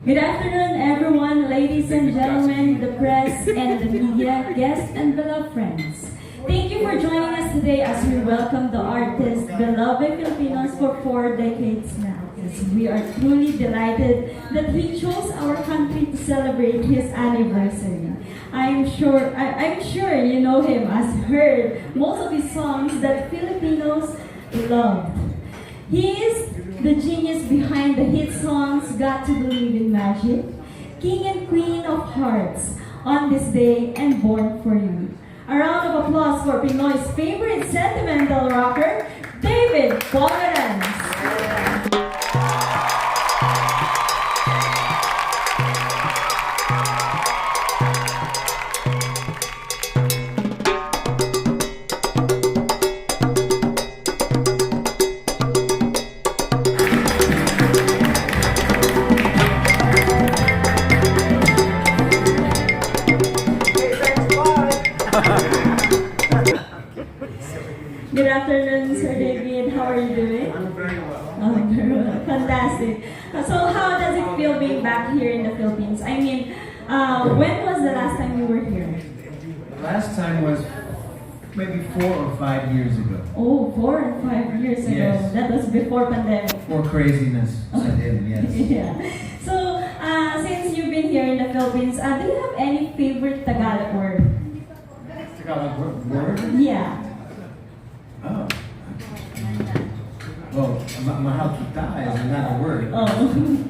Good afternoon, everyone, ladies and gentlemen, the press and the media, guests and beloved friends. Thank you for joining us today as we welcome the artist, beloved Filipinos for 4 decades now. Yes, we are truly delighted that he chose our country to celebrate his anniversary. I'm sure you know him, as heard most of his songs that Filipinos loved. He is the genius behind the hit songs Got to Believe in Magic, King and Queen of Hearts, On This Day, and Born for You. A round of applause for Pinoy's favorite sentimental rocker, David Pomeranz. Good afternoon, Sir David. How are you doing? I'm very well. Oh, very well. Fantastic. So how does it feel being back here in the Philippines? I mean, when was the last time you were here? The last time was maybe 4 or 5 years ago. Oh, 4 and 5 years ago. Yes. That was before pandemic. More craziness set in, yes. Yeah. So, since you've been here in the Philippines, do you have any favorite Tagalog word? Tagalog word? Yeah. Oh. Well, mahal kita is not a word. Oh.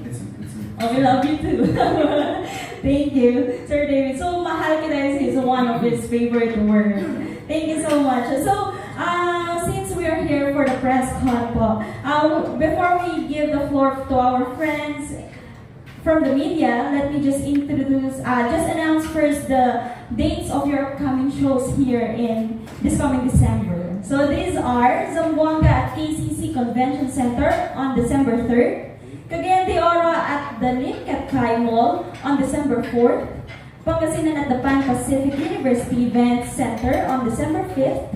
It's Oh, we love you too. Thank you, Sir David. So, mahal kita is one of his favorite words. Thank you so much. So, since we are here for the press con po, before we give the floor to our friends from the media, let me just announce first the dates of your upcoming shows here in this coming December. So these are Zamboanga at KCC Convention Center on December 3rd, Cagayan de Oro at the Linkatkai Mall on December 4th, Pangasinan at the Pan Pacific University Event Center on December 5th,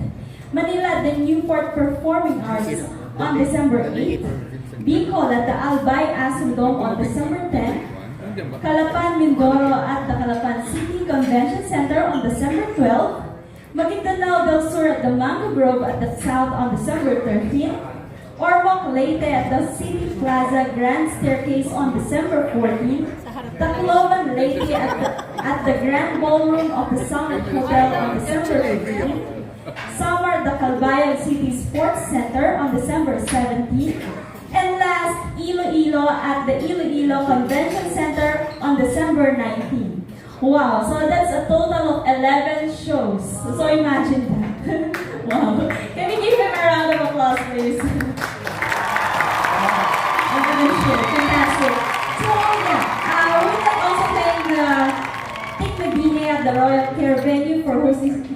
Manila at the Newport Performing Arts on December 8th, Bicol at the Albay Asim Dome on December 10th, Calapan Mindoro at the Calapan City Convention Center on December 12th, Maguindanao del Sur at the Mango Grove at the South on December 13th, Ormoc Leyte at the City Plaza Grand Staircase on December 14th, Tacloban Leyte at the Grand Ballroom of the Summit Hotel on December 15th, Samar at the Calbayog City Sports Center on December 17th, and last, Iloilo at the Iloilo Convention Center on December 19th. Wow, so that's a total of 11 shows. So imagine that. Wow. Can we give him a round of applause, please? 11 shows. Fantastic. So yeah, we would also thank Tik Medina at the Royal Care Venue for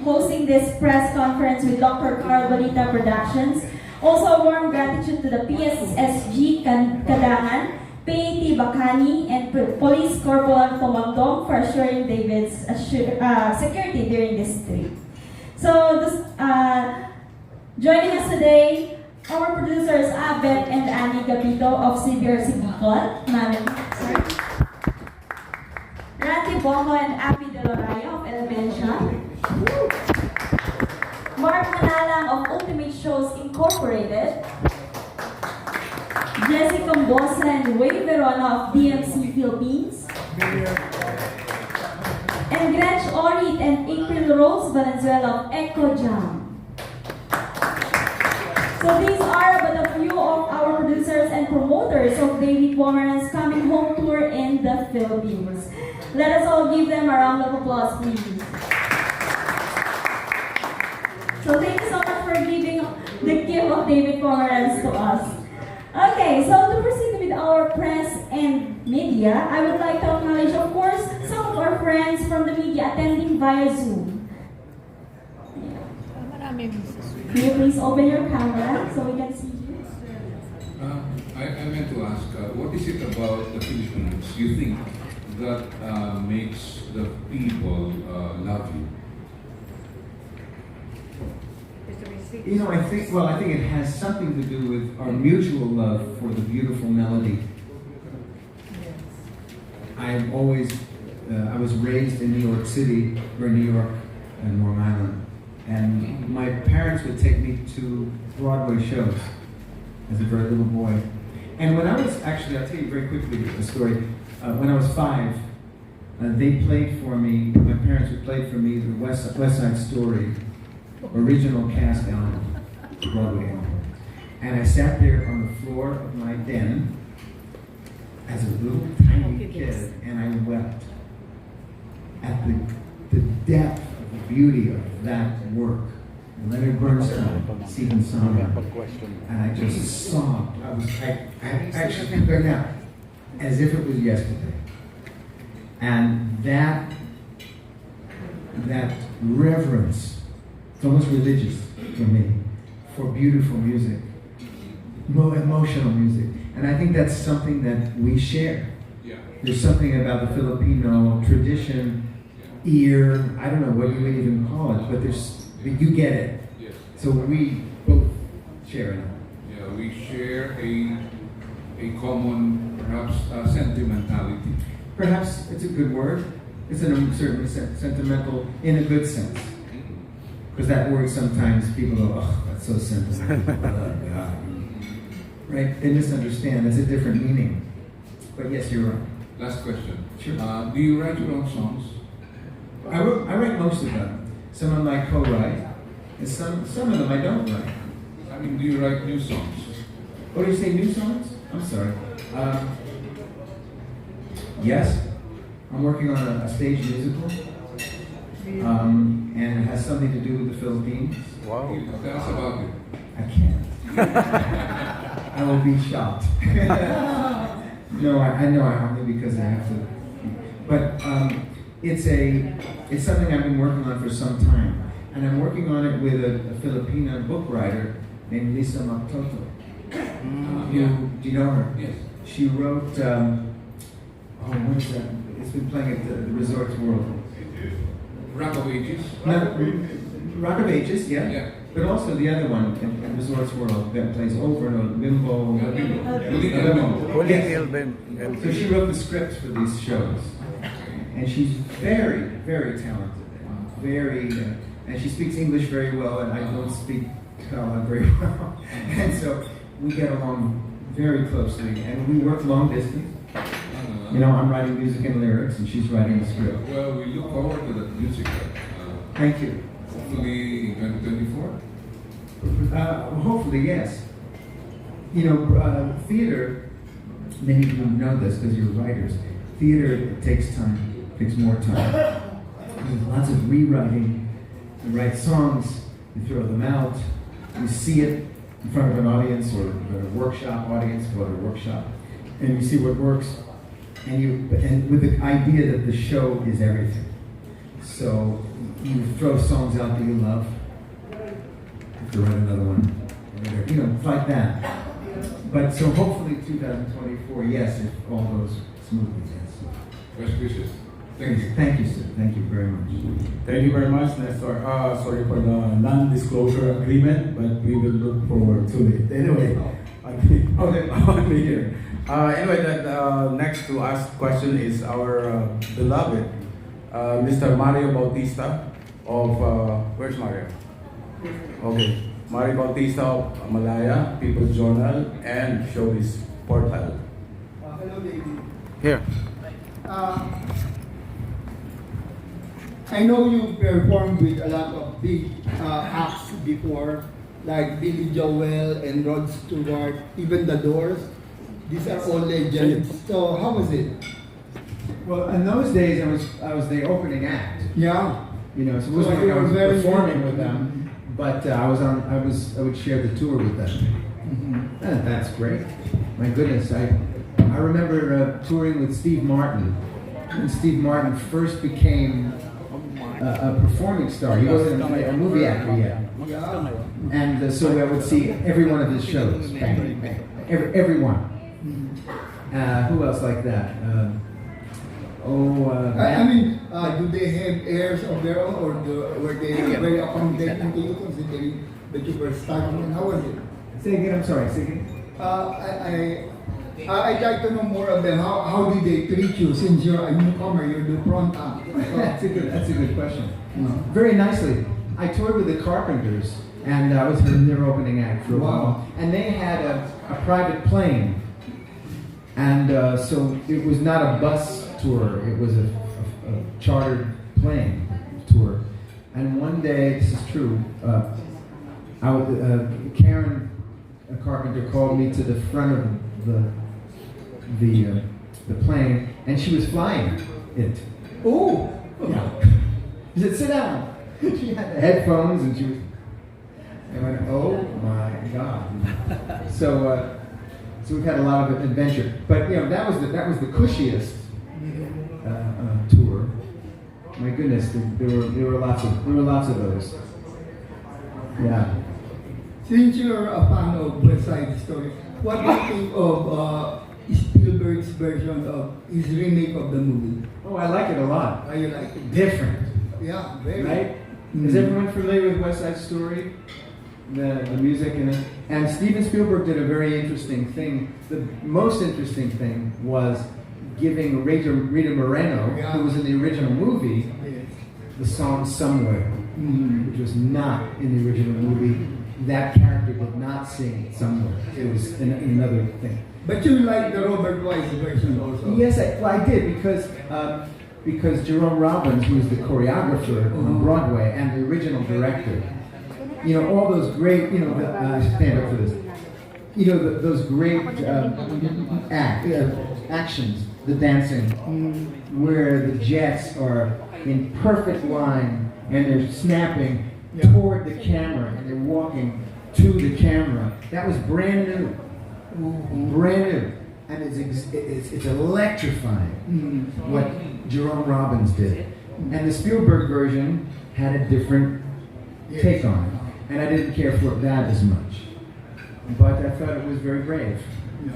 hosting this press conference with Dr. Carl Balita Productions. Also, a warm gratitude to the PSSG Kadangan, PAT Bacani, and Police Corporal Tomangdong for assuring David's security during this trip. So, joining us today, our producers Abet and Annie Gabito of CBRC Bicol, Randy Bongo and Abby Delorayo of Elementia, Mark Manalang of Ultimate Shows Incorporated, Jessica Mbosa and Wade Verona of DMC Philippines, and Gretch Orit and April Rose Valenzuela of Echo Jam. So these are but a few of our producers and promoters of David Pomeranz coming home tour in the Philippines. Let us all give them a round of applause, please. So thank you so much for giving the gift of David Pomeranz to us. Okay, so to proceed with our press and media, I would like to acknowledge, of course, some of our friends from the media attending via Zoom. Can you please open your camera so we can see you? I meant to ask, what is it about the Philippines you think that makes the people love you? You know, I think it has something to do with our mutual love for the beautiful melody. I'm always, I was raised in New York City, or New York and Long Island. And my parents would take me to Broadway shows as a very little boy. And when I was, actually, I'll tell you very quickly the story. When I was 5, they played for me, my parents would play for me the West Side Story original cast album, Broadway album. And I sat there on the floor of my den as a little tiny kid, and I wept at the depth of the beauty of that work. Leonard Bernstein, Stephen Sondheim, and I just sobbed. I actually think right now, as if it was yesterday. And that reverence, it's almost religious for me, for beautiful music, emotional music. And I think that's something that we share. Yeah. There's something about the Filipino tradition, ear, I don't know what you would even call it, but you get it. Yes. So we both share it. Yeah, we share a common, perhaps, sentimentality. Perhaps it's a good word. It's certainly sentimental in a good sense. Because that word sometimes people go, oh, that's so sentimental. Oh, God. Right? They misunderstand. It's a different meaning. But yes, you're right. Last question. Sure. Do you write your own songs? I write most of them. Some of them I co-write, and some of them I don't write. I mean, do you write new songs? Oh, do you say new songs? I'm sorry. Yes, I'm working on a stage musical, and it has something to do with the Philippines. Wow. Tell us about it. I can't. I will be shocked. No, I know I only because I have to. But it's something I've been working on for some time, and I'm working on it with a Filipino book writer named Lisa Mactoto. Do you know her? Yes. She wrote. What is that? It's been playing at the Resorts World. Rock of Ages? Rock of Ages, yeah. Yeah. But also the other one at Resorts World that plays over and over, Bimbo. Bimbo. So she wrote the scripts for these shows. And she's very, very talented. And she speaks English very well, and I don't speak Tagalog very well. And so we get along very closely, and we work long distance. You know, I'm writing music and lyrics, and she's writing the script. Well, we look forward to that music. Thank you. Hopefully in 2024? Hopefully, yes. You know, theater, many of you know this because you're writers. Theater takes time, takes more time. There's lots of rewriting. You write songs, you throw them out, you see it in front of an audience or a workshop audience, go to a workshop, and you see what works. And with the idea that the show is everything. So you throw songs out that you love. You have to write another one. You know, it's like that. But so hopefully 2024, yes, if all goes smoothly, yes. Best wishes. Thank you. Thank you, sir. Thank you very much. Thank you very much, Nestor. Sorry for the non-disclosure agreement, but we will look forward to it. Anyway, I'll be here. Anyway, the next to ask question is our beloved Mr. Mario Bautista of, where's Mario? Okay, Mario Bautista of Malaya, People's Journal, and Showbiz Portal. Hello, David. Here. I know you performed with a lot of big acts before, like Billy Joel and Rod Stewart, even The Doors. These are all legends. So how was it? Well, in those days, I was the opening act. Yeah. You know, so it wasn't like I was performing with them, but I would share the tour with them. That's great. My goodness, I remember touring with Steve Martin. When Steve Martin first became a performing star, he wasn't a movie actor yet. Yeah. And so I would see every one of his shows. Bang, bang. Every one. Who else like that? I mean, do they have heirs of their own, or were they very accommodating to you, considering that you were starting? And how was it? Say again, I'm sorry, say again. I'd like to know more of them. How did they treat you since you're a newcomer? You're the front act. That's a good question. No. Very nicely. I toured with the Carpenters, and I was their opening act for a Wow. while. And they had a private plane, and so it was not a bus tour. It was a chartered plane tour. And one day, this is true, Karen Carpenter called me to the front of the plane, and she was flying it. Oh! Yeah. She said, "Sit down." She had the headphones, and she was. I went, "Oh my God!" So we've had a lot of adventure, but that was the cushiest tour. My goodness, there were lots of those. Yeah. Since you're a fan of West Side Story, what do you think of Spielberg's version of his remake of the movie? Oh, I like it a lot. How you like it? Different, Yeah, very. right? Mm. Is everyone familiar with West Side Story? The music in it? And Steven Spielberg did a very interesting thing. The most interesting thing was giving Rita Moreno, Yeah. who was in the original movie, Yes. the song Somewhere, Mm. which was not in the original movie. That character did not sing Somewhere. It was in another thing. But you like the Robert Wise version also? Yes, I did because Jerome Robbins, who was the choreographer on Broadway and the original director, all those great, stand up for this, those great actions, the dancing, where the jets are in perfect line and they're snapping toward the camera and they're walking to the camera. That was brand new. Brand new, and it's electrifying what Jerome Robbins did, and the Spielberg version had a different take on it, and I didn't care for that as much, but I thought it was very brave. Yeah.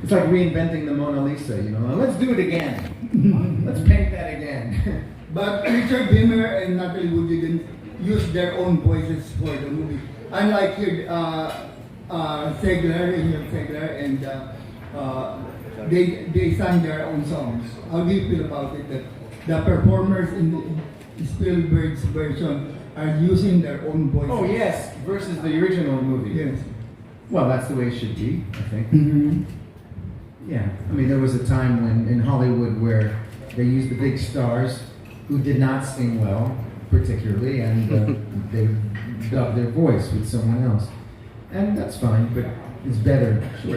It's like reinventing the Mona Lisa, Let's do it again. Let's paint that again. But Richard Bimmer and Natalie Wood didn't use their own voices for the movie. Unlike here, Segler and they sang their own songs. How do you feel about it that the performers in Spielberg's version are using their own voices? Oh yes, versus the original movie. Yes. Well, that's the way it should be, I think. Mm-hmm. Yeah, I mean, there was a time when in Hollywood where they used the big stars who did not sing well, particularly, and they dubbed their voice with someone else. And that's fine, but it's better. Sure.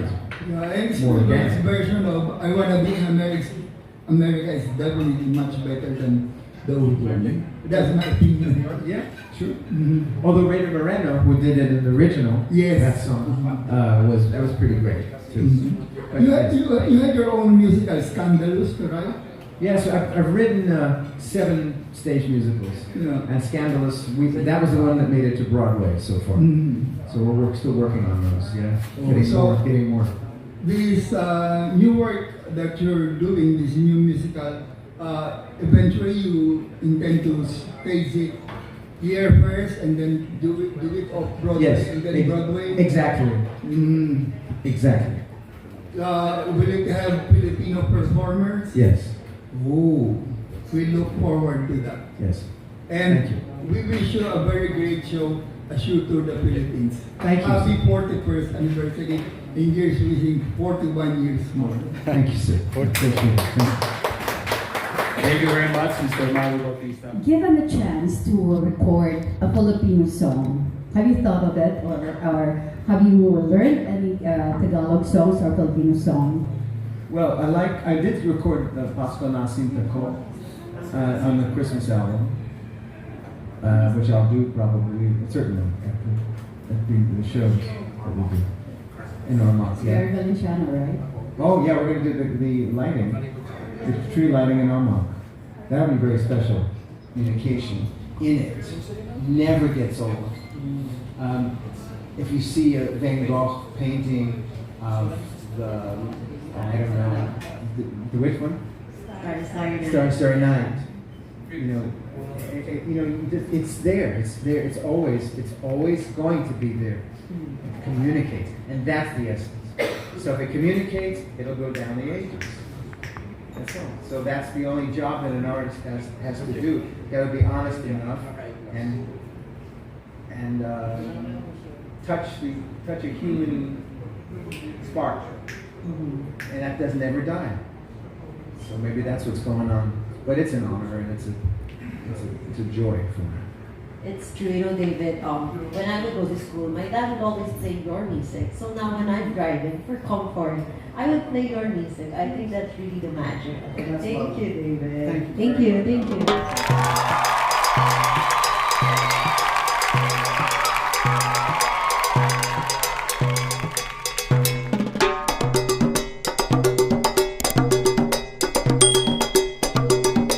Yeah, and More Spielberg's organic. version of I Wanna Be in America is definitely much better than the old one. That's my opinion. Yeah, sure. Mm-hmm. Although Rita Moreno, who did it in the original, Yes. that song, was pretty great too. Mhm. But You had your own musical, Scandalous, right? yes, I've written 7 stage musicals, Yeah. and Scandalous. That was the one that made it to Broadway so far. Mhm. So we're still working on those. Yeah, Oh, getting more. This new work that you're doing, this new musical, eventually you intend to stage it here first and then do it off Broadway Yes, and then Broadway. exactly, Mm. exactly. Will it have Filipino performers? Yes, Oh, we look forward to that. yes. And Thank you. we wish you a very great show, a show to the Philippines. Thank you. Happy 41st anniversary. In years wishing 41 years more. Thank you, sir. Thank you. Thank you very much, Mr. Mario Bautista. Given a chance to record a Filipino song, have you thought of it, or have you learned any Tagalog songs or Filipino song? Well, I did record Pasko Nasinta Ko on the Christmas album, which I'll do probably, certainly, at the shows that we do in Ormoc. Very Yeah. Valenciano, right? Oh, yeah, we're going to do the lighting, the tree lighting in Ormoc. That'll be very special. Communication in it never gets old. If you see a Van Gogh painting of the, I don't know, the which one? Starry Night. It's there. It's there. It's always going to be there. Communicate, and that's the essence. So if it communicates, it'll go down the ages. That's all. So that's the only job that an artist has to do. You got to be honest enough and touch a human spark, and that doesn't ever die. So maybe that's what's going on. But it's an honor and it's a joy for me. It's true, you know, David, when I would go to school, my dad would always play your music. So now when I'm driving, for comfort, I would play your music. I think that's really the magic. Thank you, David. Thank you. Thank you.